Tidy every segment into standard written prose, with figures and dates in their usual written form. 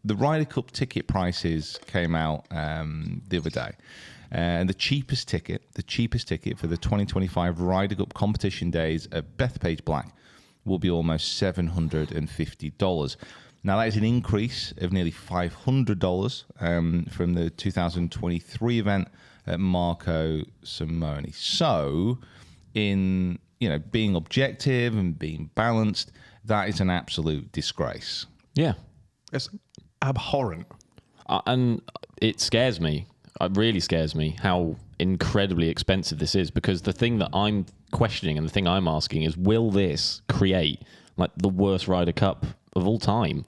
the Ryder Cup ticket prices came out the other day. And the cheapest ticket for the 2025 Ryder Cup competition days at Bethpage Black will be almost $750. Now, that is an increase of nearly $500 from the 2023 event at Marco Simone. So, in being objective and being balanced, that is an absolute disgrace. Yeah. It's abhorrent. And it scares me. It really scares me how incredibly expensive this is, because the thing that I'm questioning and the thing I'm asking is, will this create like the worst Ryder Cup of all time?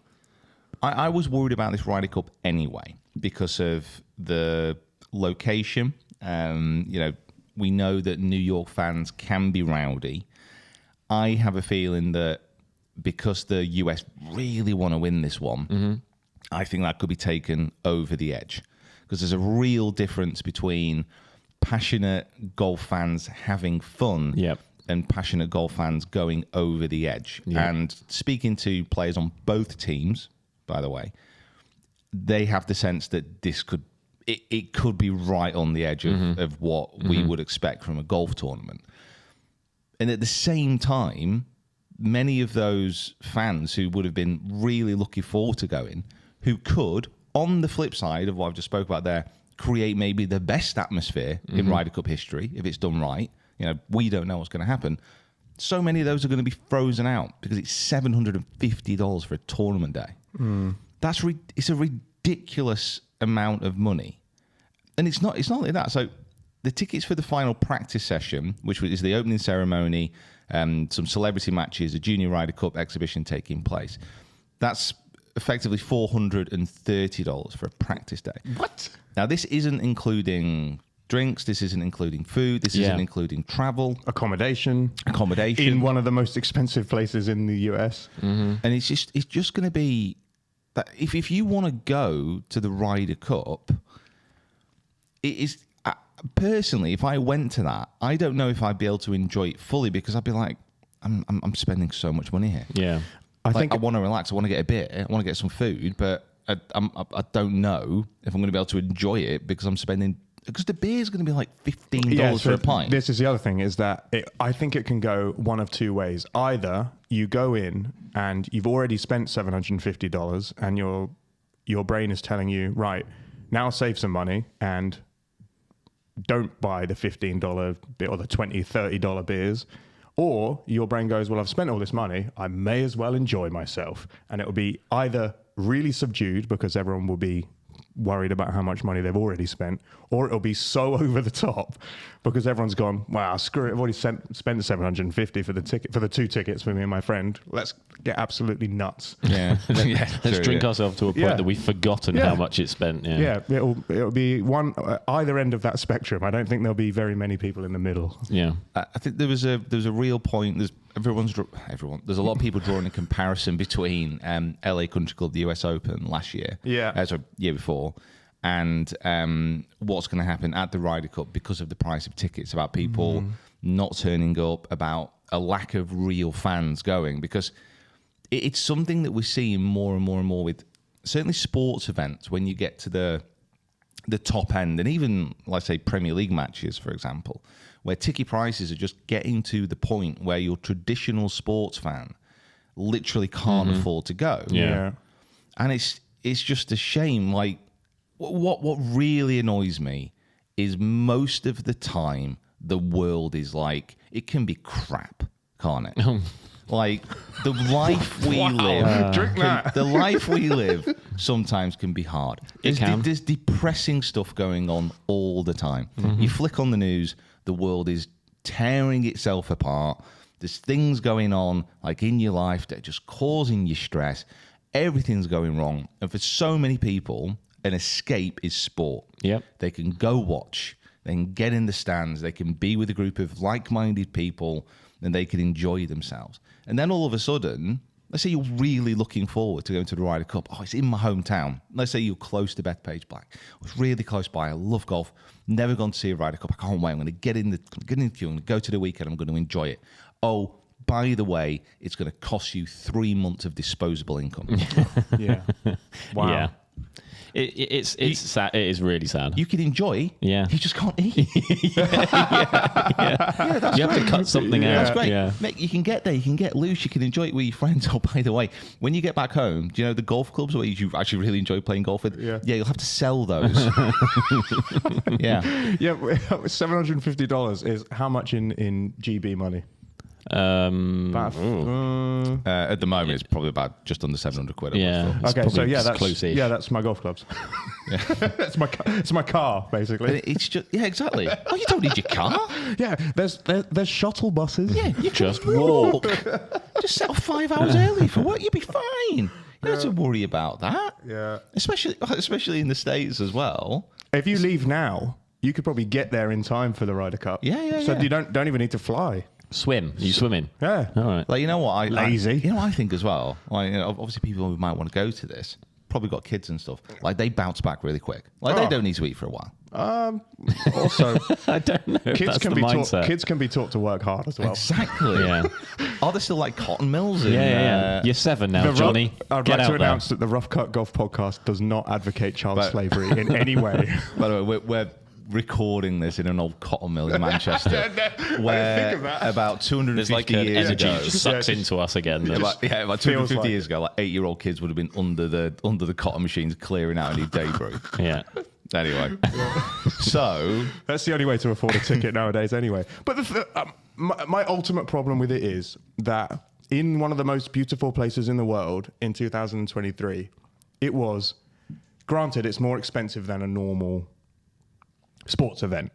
I was worried about this Ryder Cup anyway because of the location. We know that New York fans can be rowdy. I have a feeling that because the US really want to win this one, I think that could be taken over the edge. Because there's a real difference between passionate golf fans having fun and passionate golf fans going over the edge. Yep. And speaking to players on both teams, by the way, they have the sense that this could be right on the edge of what we would expect from a golf tournament. And at the same time, many of those fans who would have been really looking forward to going, who could, on the flip side of what I've just spoke about there, create maybe the best atmosphere in Ryder Cup history if it's done right. We don't know what's going to happen. So many of those are going to be frozen out because it's $750 for a tournament day. It's a ridiculous amount of money. And it's not only that. So the tickets for the final practice session, which is the opening ceremony, some celebrity matches, a junior Ryder Cup exhibition taking place, that's effectively $430 for a practice day. What? Now, this isn't including drinks. This isn't including food. This isn't including travel. Accommodation. In one of the most expensive places in the US. And it's just going to be that if you want to go to the Ryder Cup, it is... personally, if I went to that, I don't know if I'd be able to enjoy it fully because I'd be like, I'm spending so much money here. Yeah. I think I want to relax. I want to get a bit. I want to get some food, but I don't know if I'm going to be able to enjoy it because I'm spending. Because the beer is going to be like $15 for a pint. This is the other thing, is that I think it can go one of two ways. Either you go in and you've already spent $750 and your brain is telling you, right, now save some money and don't buy the $15 beer or the $20, $30 beers. Or your brain goes, well, I've spent all this money, I may as well enjoy myself. And it will be either really subdued because everyone will be worried about how much money they've already spent, or it'll be so over the top because everyone's gone, wow, screw it, I've already spent the $750 for the two tickets for me and my friend. Let's get absolutely nuts. Yeah. Let's drink ourselves to a point that we've forgotten how much it's spent. It'll be one either end of that spectrum. I don't think there'll be very many people in the middle. Yeah. I think there was a real point. There's a lot of people drawing a comparison between LA Country Club, the US Open last year, year before, and what's going to happen at the Ryder Cup because of the price of tickets, about people not turning up, about a lack of real fans going, because it's something that we're seeing more and more and more with certainly sports events when you get to the top end, and even, let's say, Premier League matches, for example, where ticket prices are just getting to the point where your traditional sports fan literally can't afford to go. Yeah. And it's just a shame. Like, what really annoys me is most of the time the world is like, it can be crap, can't it? Like, the life we live, the life we live sometimes can be hard. There's depressing stuff going on all the time. You flick on the news, the world is tearing itself apart. There's things going on, like, in your life that are just causing you stress. Everything's going wrong. And for so many people, an escape is sport. Yep. They can go watch. They can get in the stands. They can be with a group of like-minded people, and they can enjoy themselves. And then all of a sudden, let's say you're really looking forward to going to the Ryder Cup. Oh, it's in my hometown. Let's say you're close to Bethpage Black. It's really close by. I love golf. Never gone to see a Ryder Cup. I can't wait. I'm going to get in the queue. I'm going to go to the weekend. I'm going to enjoy it. Oh, by the way, it's going to cost you 3 months of disposable income. Yeah. Wow. Yeah. It's sad. It is really sad. You can enjoy. Yeah. You just can't eat. That's you have to cut something out. That's great. Yeah. Mate, you can get there. You can get loose. You can enjoy it with your friends. Oh, by the way, when you get back home, do you know the golf clubs where you actually really enjoy playing golf with? Yeah. You'll have to sell those. Yeah. Yeah, $750 is how much in GB money? About, At the moment, it's probably about just under 700 quid. Yeah. It's okay, so probably yeah, that's close-ish. that's my golf clubs. it's my car basically. It's just exactly. Oh, you don't need your car. Yeah, there's shuttle buses. Yeah, you Just can walk. Just set off 5 hours early for work. You'll be fine. You don't have to worry about that. Yeah. Especially in the States as well. If you leave now, you could probably get there in time for the Ryder Cup. Yeah. So you don't even need to fly. Swim. You swimming? Yeah. All right. Like, you know what? Lazy. You know what I think as well? Like, obviously, people who might want to go to this probably got kids and stuff. Like, they bounce back really quick. Like, they don't need to eat for a while. Also, I don't know. If kids that's can the be mindset. taught. Kids can be taught to work hard as well. Exactly. Yeah. Are there still like cotton mills? In, Yeah. You're 7 now, Johnny. I'd Get like to out announce that the Rough Cut Golf podcast does not advocate child slavery in any way. By the way, we're recording this in an old cotton mill in Manchester, where about 250 There's like an years energy ago, just sucks into us again. about 250 like years ago, like 8-year-old kids would have been under the cotton machines clearing out any debris. Yeah. Anyway, so That's the only way to afford a ticket nowadays, anyway. But my ultimate problem with it is that in one of the most beautiful places in the world in 2023, it was, granted, it's more expensive than a normal sports event.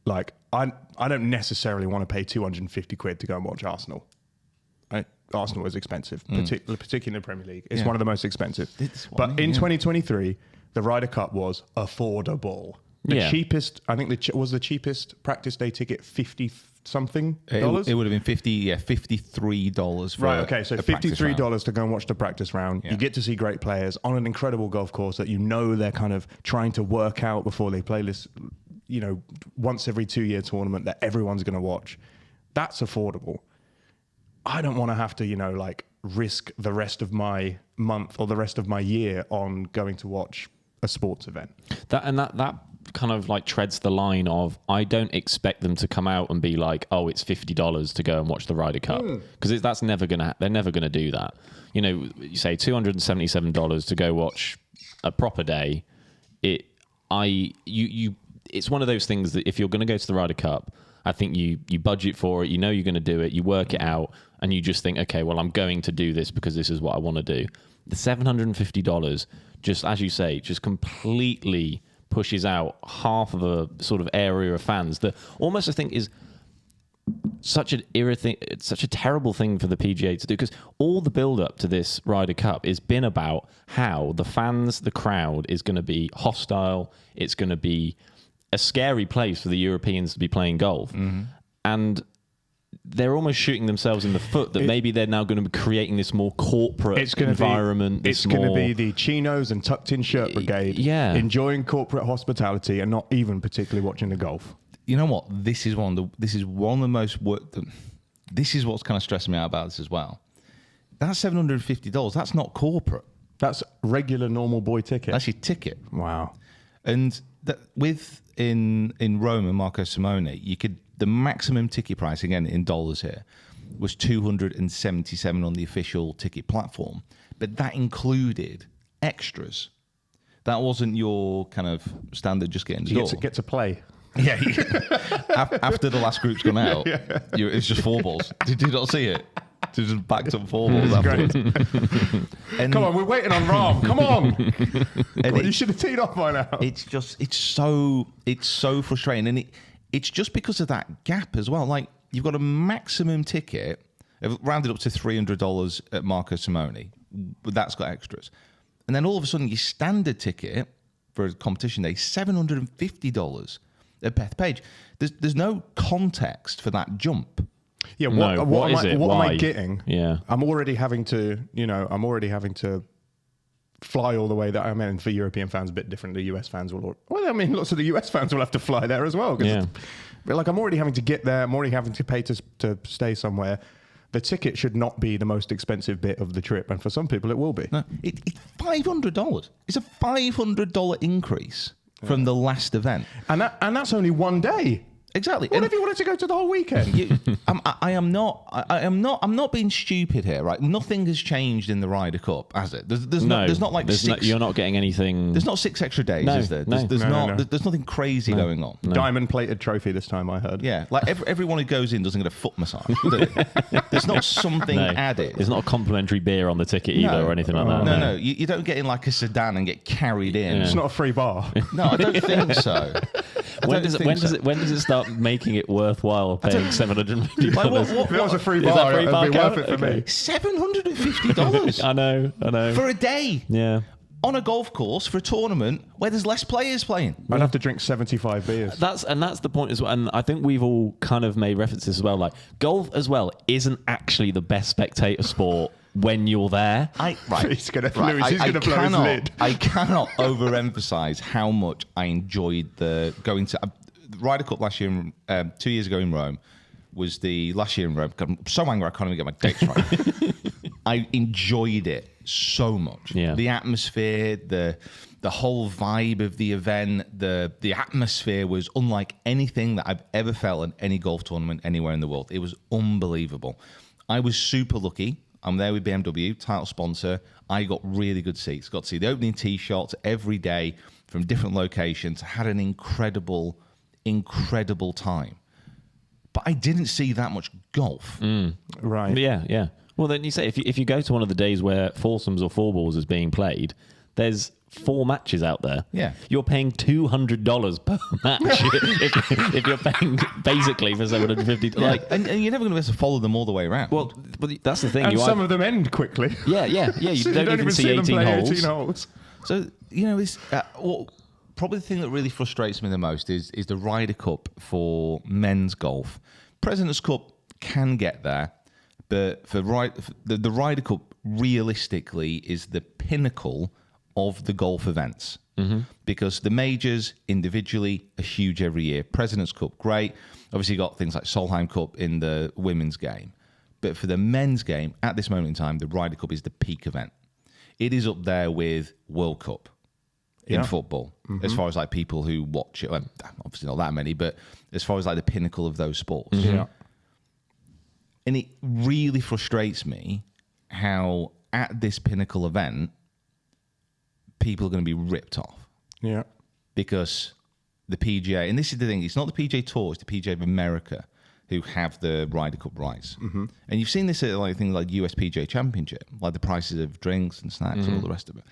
Like, I don't necessarily want to pay 250 quid to go and watch Arsenal. Arsenal is expensive, particularly in the Premier League. It's one of the most expensive. But in 2023, the Ryder Cup was affordable. The cheapest, I think, was the cheapest practice day ticket $50-something. it would have been $53 for Right, okay, so a practice round. $53 to go and watch the practice round. Yeah. You get to see great players on an incredible golf course that you know they're kind of trying to work out before they play this, once every 2-year tournament that everyone's going to watch. That's affordable. I don't want to have to, risk the rest of my month or the rest of my year on going to watch a sports event. That kind of like treads the line of, I don't expect them to come out and be like, oh, it's $50 to go and watch the Ryder Cup, because that's never gonna. They're never gonna do that. You say $277 to go watch a proper day. It's one of those things that if you're going to go to the Ryder Cup, I think you budget for it. You're going to do it. You work it out, and you just think, okay, well, I'm going to do this because this is what I want to do. The $750, just as you say, just completely pushes out half of a sort of area of fans that almost I think is such a terrible thing for the PGA to do, because all the build up to this Ryder Cup has been about how the crowd is going to be hostile. It's going to be a scary place for the Europeans to be playing golf. And they're almost shooting themselves in the foot that maybe they're now going to be creating this more corporate environment. It's going to be the chinos and tucked in shirt brigade, enjoying corporate hospitality and not even particularly watching the golf. You know what? This is one of the most this is what's kind of stressing me out about this as well. That's $750. That's not corporate. That's regular normal boy ticket. That's your ticket. Wow. And in Rome and Marco Simone, the maximum ticket price, again in dollars here, was $277 on the official ticket platform, but that included extras. That wasn't your kind of standard just getting the door. Get to play. Yeah. After the last group's gone out, it's just 4 balls. Did you not see it? Just backed up 4 balls afterwards. Come on, we're waiting on Rahm. Come on. You should have teed off by now. It's so frustrating, and it's just because of that gap as well. Like, you've got a maximum ticket rounded up to $300 at Marco Simone, but that's got extras, and then all of a sudden your standard ticket for a competition day $750 at Bethpage. There's no context for that jump. Yeah, what am I getting? Yeah, I'm already having to fly all the way that I mean, for European fans, a bit different. The US fans lots of the US fans will have to fly there as well. But I'm already having to get there. I'm already having to pay to stay somewhere. the ticket should not be the most expensive bit of the trip, and for some people it will be. No, it's $500. It's a $500 increase from the last event, And that's only one day. exactly. What if you wanted to go to the whole weekend? I'm not being stupid here, right? Nothing has changed in the Ryder Cup, has it? There's not like six. You're not getting anything. There's not 6 extra days, No, is there? no. There's nothing crazy going on. Diamond-plated trophy this time, I heard. Yeah, like everyone who goes in doesn't get a foot massage. Do they? There's not something added. There's not a complimentary beer on the ticket either or anything like that. No. You don't get in like a sedan and get carried in. It's not a free bar. No, I don't think so. When does it start making it worthwhile paying $750? Like, If that was a free Is that bar, free it'd bar be worth count? it for me. $750 I know. for a day Yeah. on a golf course for a tournament where there's less players playing. I'd have to drink 75 beers. That's the point as well. And I think we've all kind of made references as well. Like golf as well isn't actually the best spectator sport when you're there. He's going to blow his lid. I cannot overemphasize how much I enjoyed going to the Ryder Cup last year, 2 years ago in Rome. Was the last year in Rome. I'm so angry I can't even get my dates right. I enjoyed it so much. Yeah. The atmosphere, the whole vibe of the event, the atmosphere was unlike anything that I've ever felt in any golf tournament anywhere in the world. It was unbelievable. I was super lucky. I'm there with BMW, title sponsor. I got really good seats. Got to see the opening tee shots every day from different locations. Had an incredible time. But I didn't see that much golf. Right. Yeah. Well, then you say if you go to one of the days where foursomes or four balls is being played, there's 4 matches out there. Yeah. You're paying $200 per match if you're paying basically for $750. Like, and you're never going to be able to follow them all the way around. Well, that's the thing. And some of them end quickly. Yeah. You So don't even see 18 them play holes. 18 holes. So, it's probably the thing that really frustrates me the most is the Ryder Cup for men's golf. President's Cup can get there, but the Ryder Cup realistically is the pinnacle of the golf events. Because the majors individually are huge every year. President's Cup, great. Obviously, you got things like Solheim Cup in the women's game. But for the men's game, at this moment in time, the Ryder Cup is the peak event. It is up there with World Cup in football, as far as like people who watch it. Well, obviously not that many, but as far as like the pinnacle of those sports. Yeah. And it really frustrates me how at this pinnacle event, people are going to be ripped off. Yeah. Because the PGA, and this is the thing, it's not the PGA Tour, it's the PGA of America who have the Ryder Cup rights. And you've seen this at like things like US PGA Championship, like the prices of drinks and snacks and all the rest of it.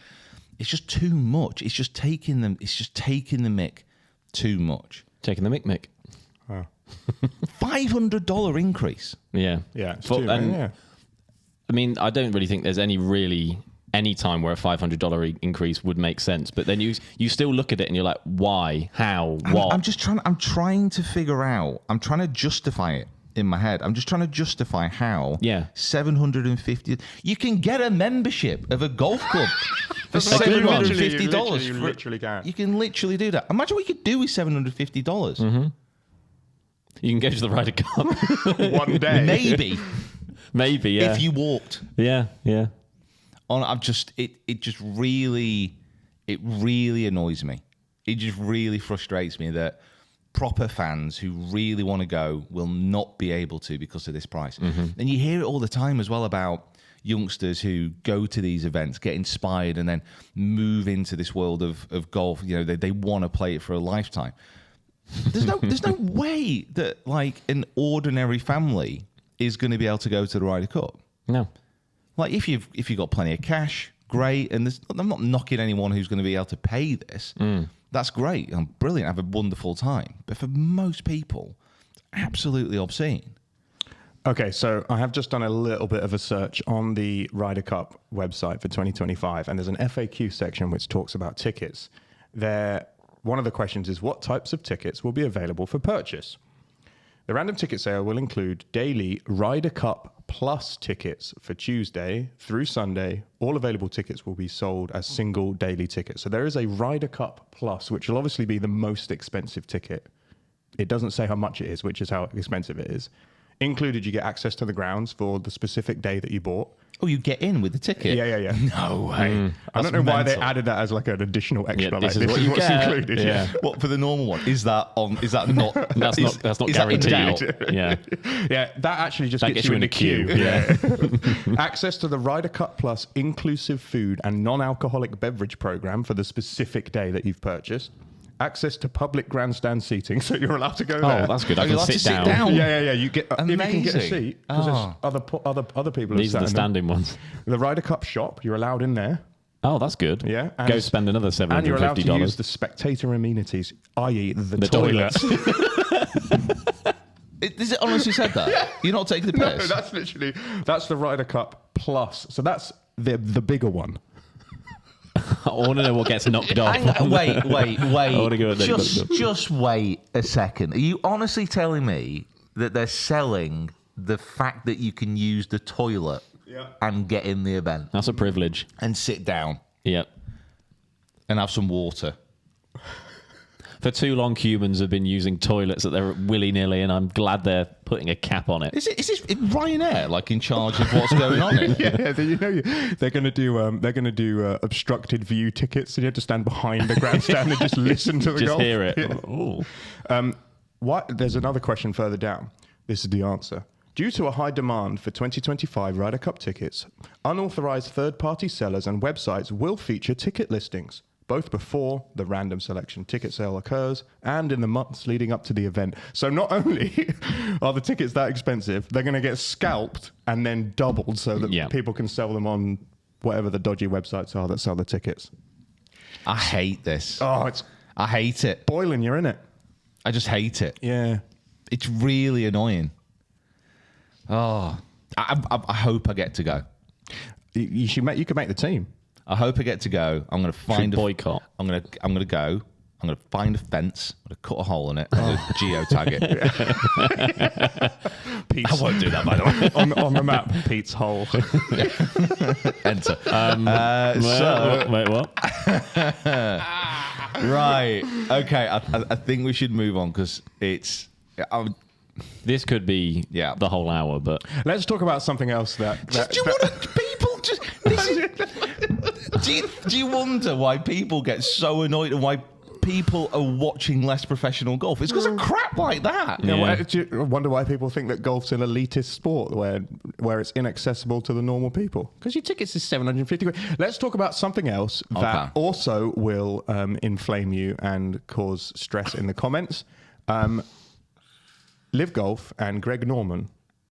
It's just too much. It's just taking the mick too much. Taking the mick. Wow. $500 increase. Yeah. Yeah. It's For- too and- many, yeah. I mean, I don't really think there's any time where a $500 increase would make sense. But then you still look at it and you're like, why? How? What? I'm trying to figure out. I'm trying to justify it in my head. I'm just trying to justify how. Yeah. $750. You can get a membership of a golf club for a good one. $750. You literally can. You can literally do that. Imagine what you could do with $750. You can go to the Ryder Cup. One day. Maybe Yeah. if you walked. Yeah. It just really annoys me. It just really frustrates me that proper fans who really want to go will not be able to because of this price. And you hear it all the time as well about youngsters who go to these events, get inspired, and then move into this world of golf. You know, they want to play it for a lifetime. There's no way that like an ordinary family is going to be able to go to the Ryder Cup. No. Like if you've got plenty of cash, great. And I'm not knocking anyone who's going to be able to pay this. That's great. I'm brilliant. Have a wonderful time. But for most people, it's absolutely obscene. Okay, so I have just done a little bit of a search on the Ryder Cup website for 2025, and there's an FAQ section which talks about tickets. One of the questions is, what types of tickets will be available for purchase? The random ticket sale will include daily Ryder Cup Plus tickets for Tuesday through Sunday. All available tickets will be sold as single daily tickets. So there is a Ryder Cup Plus, which will obviously be the most expensive ticket. It doesn't say how much it is, which is how expensive it is. Included, you get access to the grounds for the specific day that you bought. Oh, you get in with the ticket? Yeah. No way. I don't know why they mental. added that as like an additional extra. Yeah, like, this is what you what's get. included. Yeah. What for the normal one? Is that not? That's not is that in guaranteed. doubt? Yeah. Yeah, that actually just That gets you in the queue. Yeah. Access to the Ryder Cup Plus inclusive food and non-alcoholic beverage program for the specific day that you've purchased. Access to public grandstand seating, so you're allowed to go there. Oh, that's good. I Are you can allowed to sit sit down. down? Yeah. You get if you can get a Amazing. seat because other people. These are the sat in them. standing ones. The Ryder Cup shop, you're allowed in there. Oh, that's good. Yeah, Go spend another And you're allowed to use $750. the spectator amenities, i.e., the toilet. Is it honestly said that? Yeah. You're not taking the No, piss? that's the Ryder Cup Plus. So that's the bigger one. I want to know what gets knocked off. Hang on, wait. wanna go with that. Just wait a second. Are you honestly telling me that they're selling the fact that you can use the toilet and get in the event That's a privilege. and sit down Yep. and have some water? For too long, humans have been using toilets that they're willy-nilly, and I'm glad they're putting a cap on it. Is this Ryanair like in charge of what's going on here? Yeah, they're going to do obstructed view tickets, so you have to stand behind the grandstand and just listen to the Just golf. hear it. Yeah. Ooh. There's another question further down. This is the answer. Due to a high demand for 2025 Ryder Cup tickets, unauthorized third-party sellers and websites will feature ticket listings, both before the random selection ticket sale occurs and in the months leading up to the event. So not only are the tickets that expensive, they're going to get scalped and then doubled so that people can sell them on whatever the dodgy websites are that sell the tickets. I hate this. Oh, I hate it. boiling, you're in it. I just hate it. Yeah. It's really annoying. Oh, I hope I get to go. You could make the team. I hope I get to go. I'm going to find boycott. I'm going to go. I'm going to find a fence. I'm going to cut a hole in it. I'm going to geotag it. Pete's, I won't do that, by the way. on the map, Pete's hole. Enter. Wait, what? Right. Okay. I think we should move on because it's. This could be the whole hour, but Let's talk about something else do you want to, people just? Do you wonder why people get so annoyed and why people are watching less professional golf? It's because of crap like that. Yeah. Do you wonder why people think that golf's an elitist sport where it's inaccessible to the normal people? Because your tickets is £750. Let's talk about something else that also will inflame you and cause stress in the comments. Live Golf and Greg Norman